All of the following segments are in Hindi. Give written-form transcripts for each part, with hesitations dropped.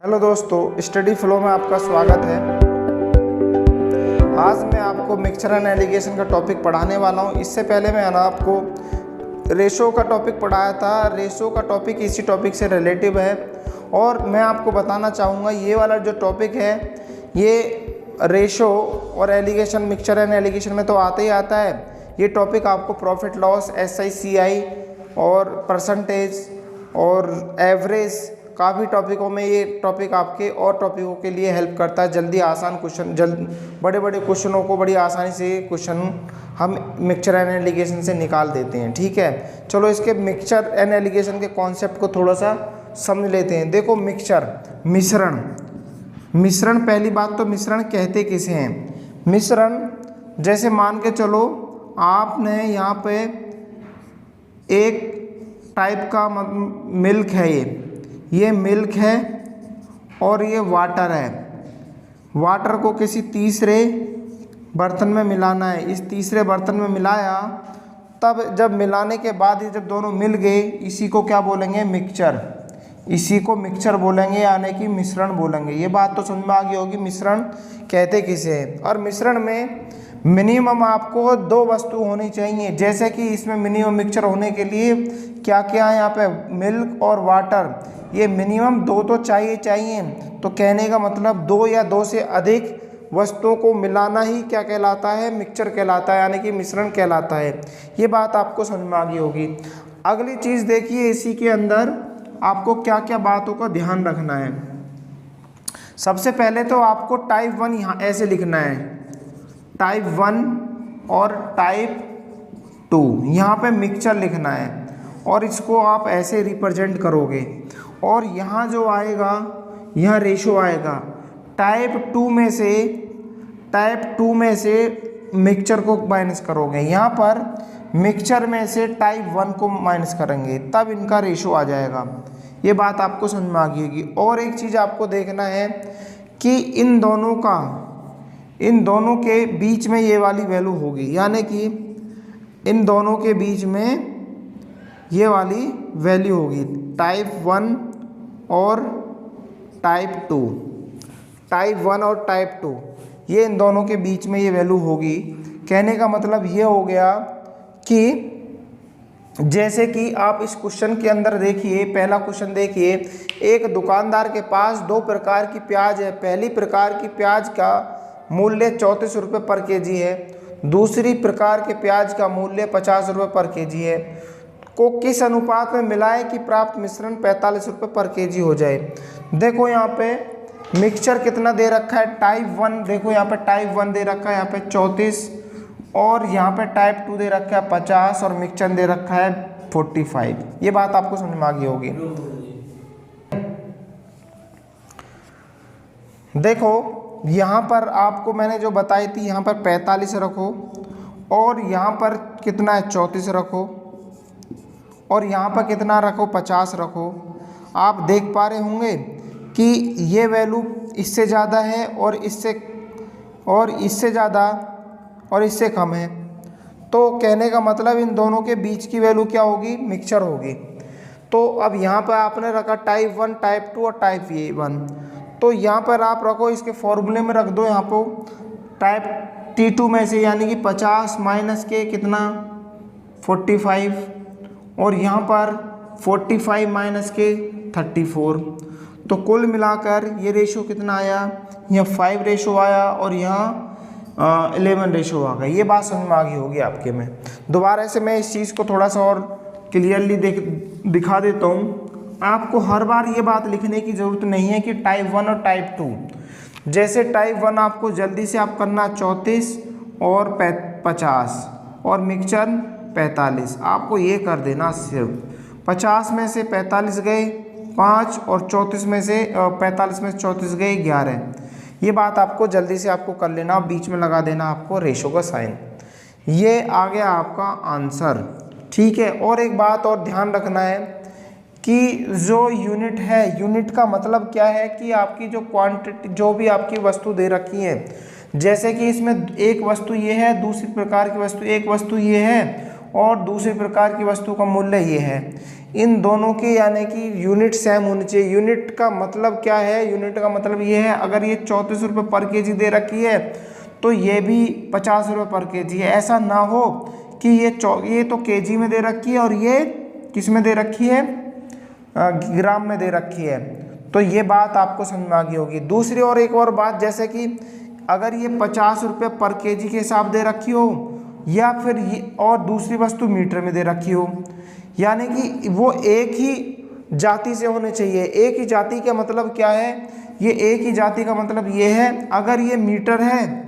हेलो दोस्तों, स्टडी फ्लो में आपका स्वागत है। आज मैं आपको मिक्सचर एंड एलिगेशन का टॉपिक पढ़ाने वाला हूं। इससे पहले मैंने आपको रेशो का टॉपिक पढ़ाया था। रेशो का टॉपिक इसी टॉपिक से रिलेटिव है और मैं आपको बताना चाहूँगा ये वाला जो टॉपिक है ये रेशो और एलिगेशन, मिक्सचर एंड एलिगेशन में तो आता ही आता है। ये टॉपिक आपको प्रॉफिट लॉस, SI CI और परसेंटेज और एवरेज, काफ़ी टॉपिकों में ये टॉपिक आपके और टॉपिकों के लिए हेल्प करता है। जल्दी आसान क्वेश्चन, बड़े बड़े क्वेश्चनों को बड़ी आसानी से क्वेश्चन हम मिक्सचर एंड एलिगेशन से निकाल देते हैं। ठीक है, चलो इसके मिक्सचर एंड एलिगेशन के कॉन्सेप्ट को थोड़ा सा समझ लेते हैं। देखो मिक्सचर, मिश्रण, पहली बात तो मिश्रण कहते किसे हैं। मिश्रण जैसे मान के चलो आपने यहाँ पे एक टाइप का मिल्क है, ये मिल्क है और ये वाटर है। वाटर को किसी तीसरे बर्तन में मिलाना है। इस तीसरे बर्तन में मिलाया, तब जब मिलाने के बाद ये जब दोनों मिल गए, इसी को क्या बोलेंगे? मिक्सचर। इसी को मिक्सचर बोलेंगे, यानी कि मिश्रण बोलेंगे। ये बात तो समझ में आ गई होगी मिश्रण कहते किसे हैं। और मिश्रण में मिनिमम आपको 2 वस्तु होनी चाहिए। जैसे कि इसमें मिनिमम मिक्सचर होने के लिए क्या क्या है यहाँ पे? मिल्क और वाटर, ये मिनिमम 2 तो चाहिए। तो कहने का मतलब 2 या 2 से अधिक वस्तुओं को मिलाना ही क्या कहलाता है? मिक्सचर कहलाता है, यानी कि मिश्रण कहलाता है। ये बात आपको समझ में आ गई होगी। अगली चीज़ देखिए, इसी के अंदर आपको क्या क्या बातों का ध्यान रखना है। सबसे पहले तो आपको टाइप 1 यहाँ ऐसे लिखना है, टाइप 1 और टाइप 2 यहाँ पे मिक्सचर लिखना है और इसको आप ऐसे रिप्रेजेंट करोगे। और यहाँ जो आएगा, यहाँ रेशो आएगा। टाइप 2 में से मिक्सचर को माइनस करोगे, यहाँ पर मिक्सचर में से टाइप 1 को माइनस करेंगे, तब इनका रेशो आ जाएगा। ये बात आपको समझ में आ गई होगी। और एक चीज़ आपको देखना है कि इन दोनों के बीच में ये वाली वैल्यू होगी, यानी कि इन दोनों के बीच में ये वाली वैल्यू होगी, टाइप 1 और टाइप 2। टाइप 1 और टाइप 2 ये इन दोनों के बीच में ये वैल्यू होगी। कहने का मतलब ये हो गया कि जैसे कि आप इस क्वेश्चन के अंदर देखिए, पहला क्वेश्चन देखिए, एक दुकानदार के पास 2 प्रकार की प्याज है। पहली प्रकार की प्याज का मूल्य 34 रुपये पर केजी है, दूसरी प्रकार के प्याज का मूल्य 50 रुपये पर केजी है। को किस अनुपात में मिलाएं कि प्राप्त मिश्रण 45 रुपये पर केजी हो जाए। देखो यहाँ पे मिक्सचर कितना दे रखा है? टाइप 1, देखो यहाँ पे टाइप 1 दे रखा है यहाँ पे 34 और यहाँ पे टाइप 2 दे रखा है 50 और मिक्सचर दे रखा है 45। ये बात आपको समझ में आ गई होगी। देखो यहाँ पर आपको मैंने जो बताई थी, यहाँ पर 45 रखो और यहाँ पर कितना है? 34 रखो और यहाँ पर कितना रखो? 50 रखो। आप देख पा रहे होंगे कि ये वैल्यू इससे ज़्यादा है और इससे ज़्यादा और इससे कम है। तो कहने का मतलब इन दोनों के बीच की वैल्यू क्या होगी? मिक्सचर होगी। तो अब यहाँ पर आपने रखा टाइप 1, टाइप 2 और टाइप 1। तो यहाँ पर आप रखो, इसके फॉर्मूले में रख दो यहाँ पर टाइप T2 में से, यानी कि 50 माइनस के कितना? 45 और यहाँ पर 45 माइनस के 34। तो कुल मिलाकर ये रेशो कितना आया? यहाँ 5 रेशो आया और यहाँ 11 रेशो आ गया। ये बात समझ में आ गई होगी आपके में। दोबारा से मैं इस चीज़ को थोड़ा सा और क्लियरली दिखा देता हूँ। आपको हर बार ये बात लिखने की ज़रूरत नहीं है कि टाइप 1 और टाइप 2। जैसे टाइप 1 आपको जल्दी से आप करना 34 और 50 और मिक्सचर 45, आपको ये कर देना। सिर्फ 50 में से 45 गए 5 और 34 में से 45 में से 34 गए 11। ये बात आपको जल्दी से आपको कर लेना, बीच में लगा देना आपको रेशो का साइन। ये आ गया आपका आंसर। ठीक है, और एक बात और ध्यान रखना है कि जो यूनिट है, यूनिट का मतलब क्या है कि आपकी जो क्वांटिटी, जो भी आपकी वस्तु दे रखी है, जैसे कि इसमें एक वस्तु ये है, दूसरी प्रकार की वस्तु एक वस्तु ये है और दूसरी प्रकार की वस्तु का मूल्य ये है। इन दोनों की यानी कि यूनिट सेम होनी चाहिए। यूनिट का मतलब क्या है? यूनिट का मतलब ये है, अगर ये 34 रुपये पर केजी दे रखी है तो ये भी 50 रुपये पर केजी है। ऐसा ना हो कि ये तो केजी में दे रखी है और ये किस में दे रखी है? ग्राम में दे रखी है। तो ये बात आपको समझ में आ गई होगी। दूसरी और एक और बात, जैसे कि अगर ये 50 रुपये पर केजी के हिसाब दे रखी हो या फिर ये और दूसरी वस्तु मीटर में दे रखी हो, यानी कि वो एक ही जाति से होने चाहिए। एक ही जाति का मतलब क्या है? ये एक ही जाति का मतलब ये है, अगर ये मीटर है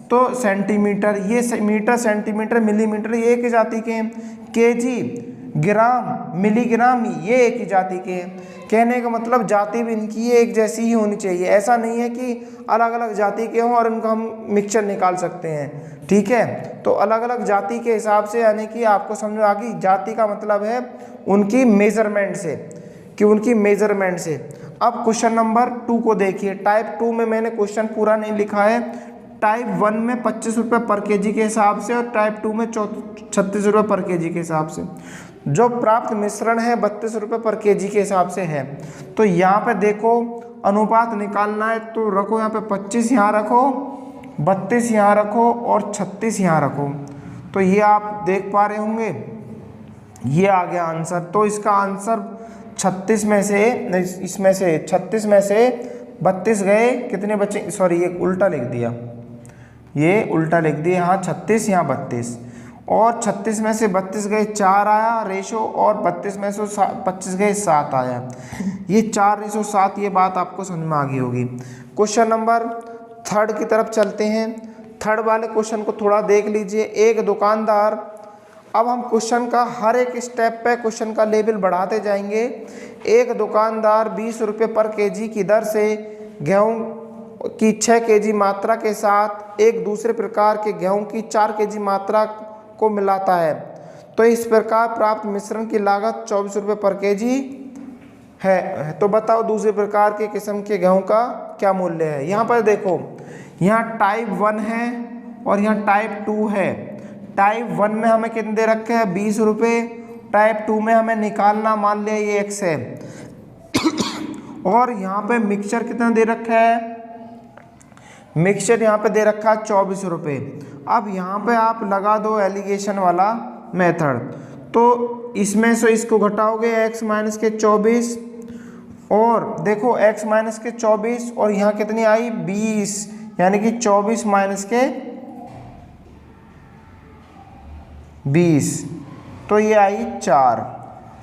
तो सेंटीमीटर, ये मीटर सेंटीमीटर मिलीमीटर ये एक ही जाति के हैं। केजी ग्राम मिलीग्राम ये एक ही जाति के हैं। कहने का मतलब जाति भी इनकी एक जैसी ही होनी चाहिए। ऐसा नहीं है कि अलग अलग जाति के हों और इनका हम मिक्सचर निकाल सकते हैं। ठीक है, तो अलग अलग जाति के हिसाब से, यानी कि आपको समझ में आ गई। जाति का मतलब है उनकी मेजरमेंट से, कि उनकी मेजरमेंट से। अब क्वेश्चन नंबर 2 को देखिए। टाइप 2 में मैंने क्वेश्चन पूरा नहीं लिखा है। टाइप 1 में 25 रुपये पर केजी के हिसाब से और टाइप 2 में 36 रुपये पर केजी के हिसाब से। जो प्राप्त मिश्रण है 32 रुपये पर केजी के हिसाब से है। तो यहाँ पे देखो अनुपात निकालना है, तो रखो यहाँ पे 25 यहाँ रखो, 32 यहाँ रखो और 36 यहाँ रखो। तो ये आप देख पा रहे होंगे, ये आ गया आंसर। तो इसका आंसर 36 में से, इसमें से 36 में से 32 गए, कितने बचे? सॉरी, ये उल्टा लिख दिया, ये उल्टा लिख दिया। यहाँ 36 यहाँ 32, और 36 में से 32 गए 4 आया रेशो, और 32 में से 25 गए 7 आया। ये 4:7, ये बात आपको समझ में आ गई होगी। क्वेश्चन नंबर 3 की तरफ चलते हैं। 3 वाले क्वेश्चन को थोड़ा देख लीजिए। एक दुकानदार, अब हम क्वेश्चन का हर एक स्टेप पे क्वेश्चन का लेवल बढ़ाते जाएंगे। एक दुकानदार 20 रुपये पर केजी की दर से गेहूँ की 6 केजी मात्रा के साथ एक दूसरे प्रकार के गेहूँ की 4 केजी मात्रा को मिलाता है। तो इस प्रकार प्राप्त मिश्रण की लागत 24 रुपये पर केजी है। तो बताओ दूसरे प्रकार के किस्म के गेहूं का क्या मूल्य है। यहाँ पर देखो, यहाँ टाइप 1 है और यहाँ टाइप 2 है। टाइप 1 में हमें कितने दे रखे हैं? 20 रुपये। टाइप 2 में हमें निकालना, मान लिया ये x है। और यहाँ पे मिक्सचर कितना दे रखा है? मिक्सचर यहाँ पे दे रखा है 24 रुपये। अब यहाँ पे आप लगा दो एलिगेशन वाला मेथड। तो इसमें से इसको घटाओगे x माइनस के 24, और देखो x माइनस के 24 और यहाँ कितनी आई? 20, यानी कि 24 माइनस के 20, तो ये आई 4।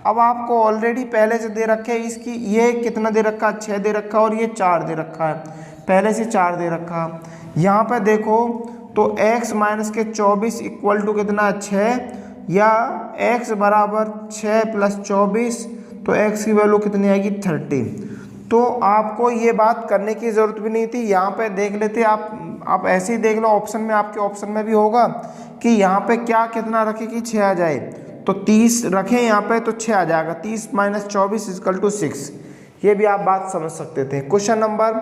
अब आपको ऑलरेडी पहले से दे रखे हैं इसकी, ये कितना दे रखा? 6 दे रखा और ये 4 दे रखा है, पहले से 4 दे रखा। यहाँ पे देखो तो x माइनस के 24 इक्वल टू कितना? 6, या x बराबर 6 प्लस 24, तो x की वैल्यू कितनी आएगी? 30। तो आपको ये बात करने की ज़रूरत भी नहीं थी। यहाँ पे देख लेते आप ऐसे ही देख लो, ऑप्शन में, आपके ऑप्शन में भी होगा कि यहाँ पे क्या कितना रखे कि 6 आ जाए। तो 30 रखें यहाँ पे तो 6 आ जाएगा। 30 माइनस 24 इक्वल टू 6, ये भी आप बात समझ सकते थे। क्वेश्चन नंबर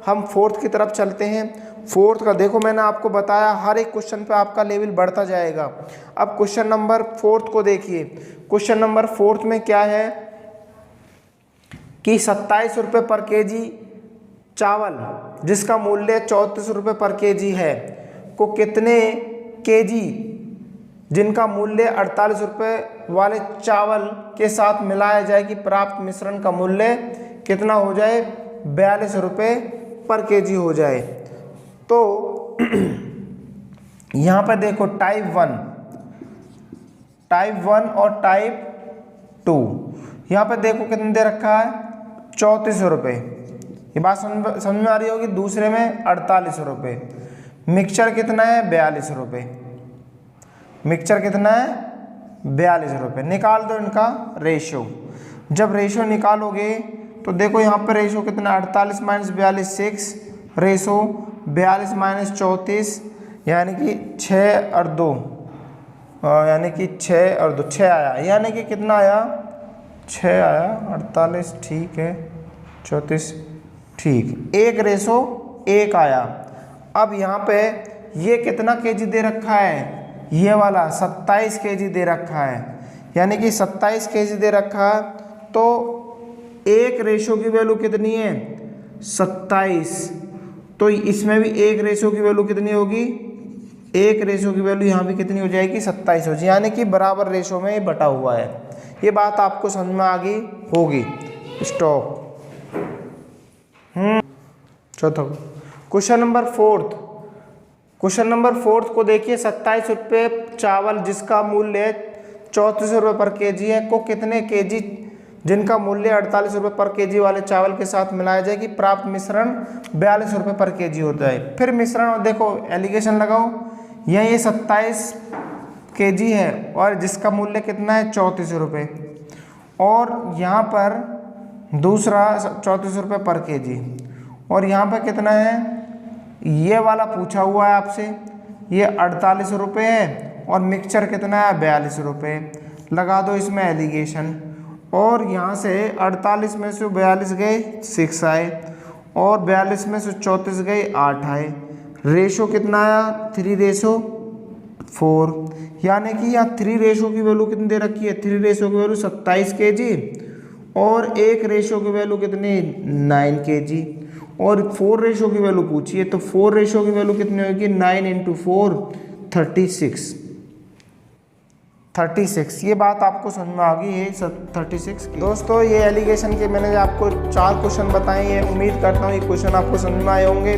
हम 4 की तरफ चलते हैं। 4 का देखो, मैंने आपको बताया हर एक क्वेश्चन पे आपका लेवल बढ़ता जाएगा। अब क्वेश्चन नंबर 4 को देखिए। क्वेश्चन नंबर 4 में क्या है कि 27 रुपये पर केजी चावल जिसका मूल्य 34 रुपये पर केजी है को कितने केजी जिनका मूल्य 48 रुपये वाले चावल के साथ मिलाया जाए कि प्राप्त मिश्रण का मूल्य कितना हो जाए? 42 रुपये पर केजी हो जाए। तो यहाँ पर देखो टाइप 1 और टाइप 2, यहाँ पर देखो कितने दे रखा है? 34 रुपये। ये बात समझ में आ रही होगी। दूसरे में 48 रुपये। मिक्सचर कितना है? 42 रुपये। मिक्सचर कितना है? 42 रुपये। निकाल दो इनका रेशो। जब रेशो निकालोगे तो देखो यहाँ पर रेशो कितना? 48 माइनस 42 6, रेशो 42 माइनस 34, यानी कि 6 और 2, यानी कि 6 और 2 6 आया। यानी कि कितना आया? 6 आया। 48 ठीक है, 34 ठीक, 1:1 आया। अब यहाँ पे ये कितना केजी दे रखा है? ये वाला 27 केजी दे रखा है, यानी कि 27 केजी दे रखा है। तो 1 रेशो की वैल्यू कितनी है 27, तो इसमें भी 1 रेशो की वैल्यू कितनी होगी, 1 रेशो की वैल्यू यहाँ भी कितनी हो जाएगी 27 हो जाएगी, यानी कि बराबर रेशो में ये बटा हुआ है। ये बात आपको समझ में आ गई होगी। स्टॉप। चौथा क्वेश्चन नंबर 4। क्वेश्चन नंबर 4 को देखिए, 27 रुपये चावल जिसका मूल्य 34 रुपये पर केजी है को कितने केजी जिनका मूल्य 48 रुपये पर केजी वाले चावल के साथ मिलाया जाए कि प्राप्त मिश्रण 42 रुपये पर केजी होता है। फिर मिश्रण देखो, एलिगेशन लगाओ, ये 27 केजी है और जिसका मूल्य कितना है 34 रुपये, और यहाँ पर दूसरा 34 रुपये पर केजी, और यहाँ पर कितना है, ये वाला पूछा हुआ है आपसे, ये 48 रुपये है और मिक्सचर कितना है 42 रुपये। लगा दो इसमें एलिगेशन, और यहाँ से 48 में से 42 गए 6 आए, और 42 में से 34 गए 8 आए। रेशो कितना आया 3:4, यानी कि यहाँ 3 रेशो की वैल्यू कितनी दे रखी है, 3 रेशो की वैल्यू 27 केजी, और 1 रेशो की वैल्यू कितनी 9 केजी, और 4 रेशो की वैल्यू पूछी है, तो 4 रेशो की वैल्यू कितनी होगी 9 × 4 36। ये बात आपको समझ में आ गई है 36 की। दोस्तों ये एलिगेशन के मैंने आपको 4 क्वेश्चन बताए हैं, उम्मीद करता हूँ ये क्वेश्चन आपको समझ में आए होंगे।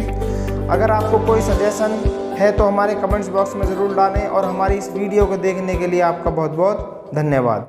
अगर आपको कोई सजेशन है तो हमारे कमेंट्स बॉक्स में ज़रूर डालें, और हमारी इस वीडियो को देखने के लिए आपका बहुत बहुत धन्यवाद।